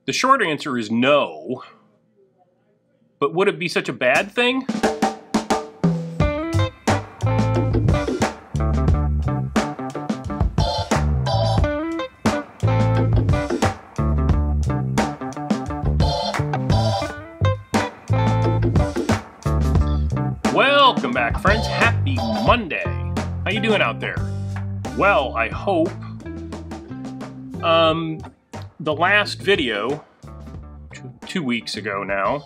The short answer is no. But would it be such a bad thing? Welcome back, friends. Happy Monday. How you doing out there? Well, I hope. The last video, 2 weeks ago now,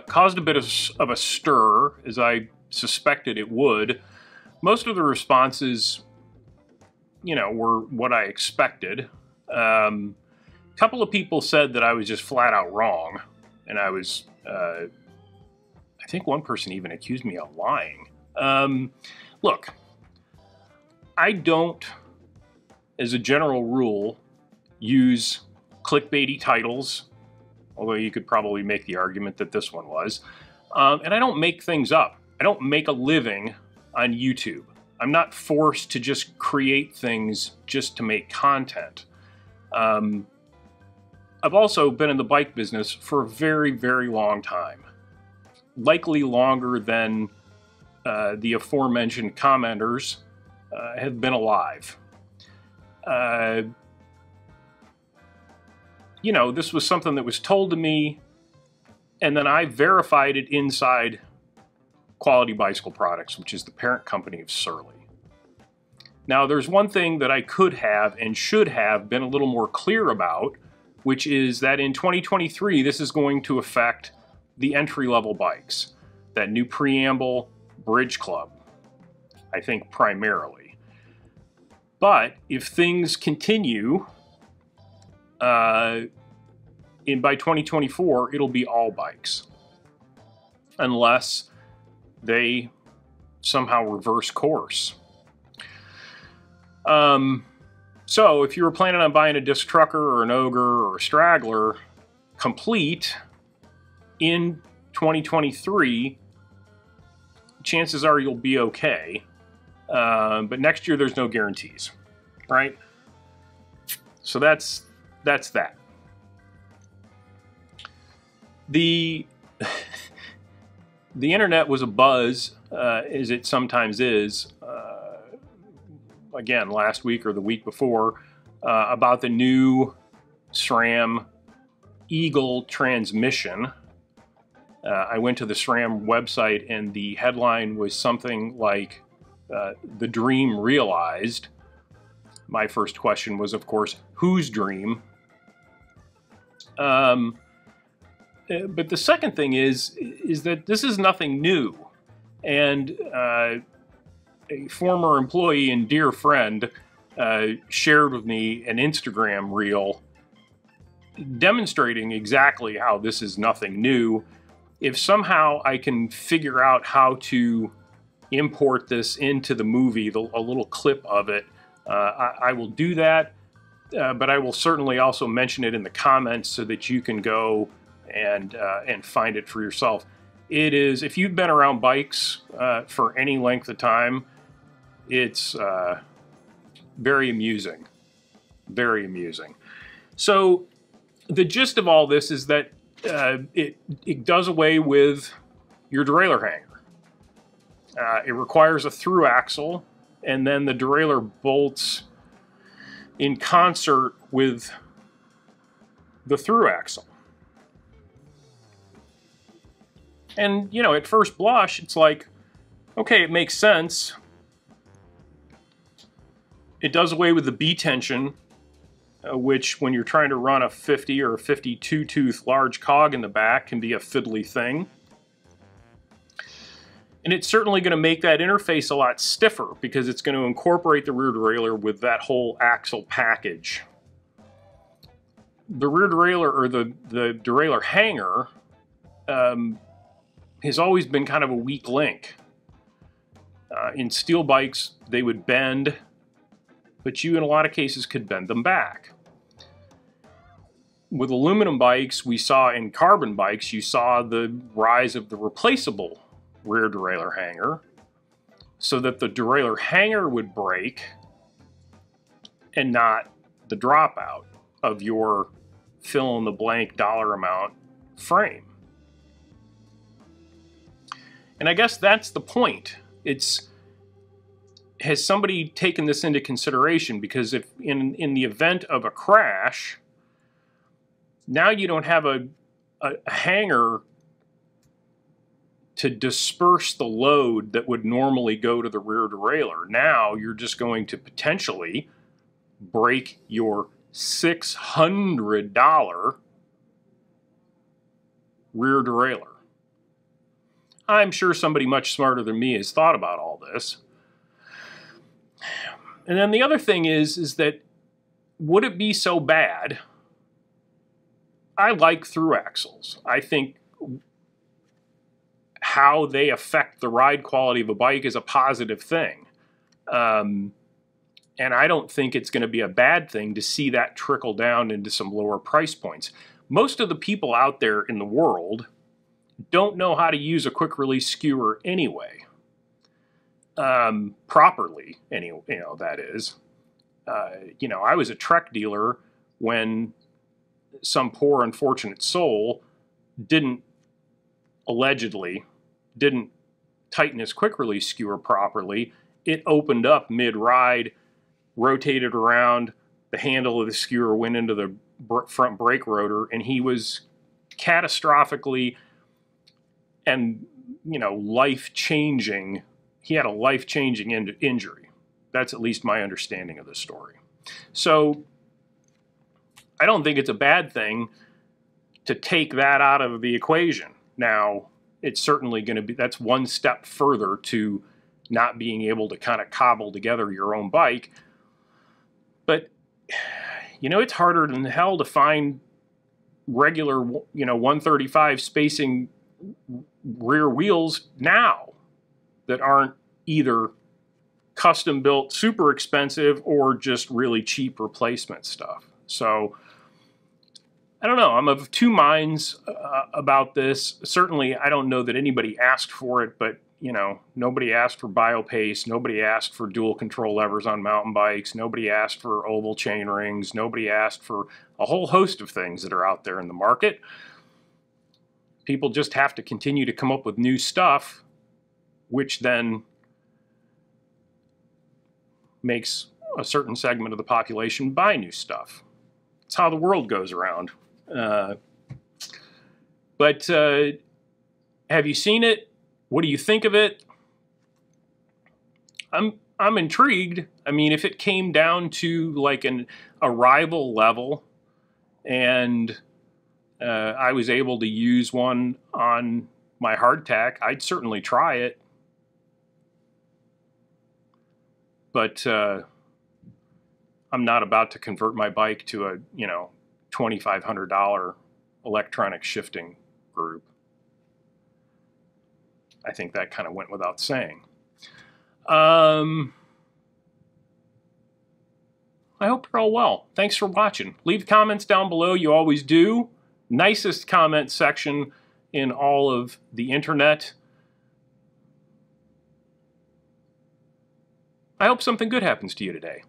caused a bit of a stir, as I suspected it would. Most of the responses, were what I expected. A couple of people said that I was just flat out wrong, and I was, I think one person even accused me of lying. Look, I don't, as a general rule, use clickbaity titles, although you could probably make the argument that this one was. And I don't make things up. I don't make a living on YouTube. I'm not forced to just create things just to make content. I've also been in the bike business for a very, very long time. Likely longer than the aforementioned commenters have been alive. This was something that was told to me, and then I verified it inside Quality Bicycle Products, which is the parent company of Surly. Now, there's one thing that I could have and should have been a little more clear about, which is that in 2023, this is going to affect the entry-level bikes, that new Preamble Bridge Club, I think primarily. But if things continue, by 2024, it'll be all bikes, unless they somehow reverse course. So if you were planning on buying a disc trucker or an ogre or a straggler complete in 2023, chances are you'll be okay. But next year there's no guarantees, right? So that's that. The internet was abuzz, as it sometimes is, again, last week or the week before, about the new SRAM Eagle transmission. I went to the SRAM website and the headline was something like, "The dream realized." My first question was, of course, whose dream? But the second thing is that this is nothing new. And a former employee and dear friend shared with me an Instagram reel demonstrating exactly how this is nothing new. If somehow I can figure out how to import this into the movie, a little clip of it, I will do that. But I will certainly also mention it in the comments so that you can go and find it for yourself. It is, if you've been around bikes for any length of time, it's very amusing. Very amusing. So the gist of all this is that it does away with your derailleur hanger. It requires a through axle, and then the derailleur bolts in concert with the through axle. And, at first blush, it's like, okay, it makes sense. It does away with the B-tension, which when you're trying to run a 50 or a 52 tooth large cog in the back can be a fiddly thing. And it's certainly going to make that interface a lot stiffer because it's going to incorporate the rear derailleur with that whole axle package. The rear derailleur, or the derailleur hanger, has always been kind of a weak link. In steel bikes, they would bend, but you in a lot of cases could bend them back. With aluminum bikes, we saw in carbon bikes, you saw the rise of the replaceable rear derailleur hanger, so that the derailleur hanger would break and not the dropout of your fill in the blank dollar amount frame. And I guess that's the point. Has somebody taken this into consideration? Because if in the event of a crash, now you don't have a hanger to disperse the load that would normally go to the rear derailleur. Now you're just going to potentially break your $600 rear derailleur. I'm sure somebody much smarter than me has thought about all this. And then the other thing is that, would it be so bad? I like through axles. I think how they affect the ride quality of a bike is a positive thing. And I don't think it's going to be a bad thing to see that trickle down into some lower price points. Most of the people out there in the world don't know how to use a quick release skewer anyway. Properly, that is. I was a Trek dealer when some poor unfortunate soul allegedly didn't tighten his quick release skewer properly. It opened up mid-ride, rotated around, the handle of the skewer went into the front brake rotor, and he was catastrophically and life-changing. He had a life-changing injury. That's at least my understanding of the story. So I don't think it's a bad thing to take that out of the equation. Now, it's certainly going to be, that's one step further to not being able to kind of cobble together your own bike. But, it's harder than hell to find regular, 135 spacing rear wheels now that aren't either custom built, super expensive, or just really cheap replacement stuff. So I don't know. I'm of two minds about this. Certainly, I don't know that anybody asked for it, but nobody asked for BioPace. Nobody asked for dual control levers on mountain bikes. Nobody asked for oval chain rings. Nobody asked for a whole host of things that are out there in the market. People just have to continue to come up with new stuff, which then makes a certain segment of the population buy new stuff. It's how the world goes around. But have you seen it? What do you think of it? I'm intrigued. I mean, if it came down to like a rival level, and I was able to use one on my hardtack, I'd certainly try it. But I'm not about to convert my bike to a $2,500 electronic shifting group. I think that kind of went without saying. I hope you're all well. Thanks for watching. Leave comments down below. You always do. Nicest comment section in all of the internet. I hope something good happens to you today.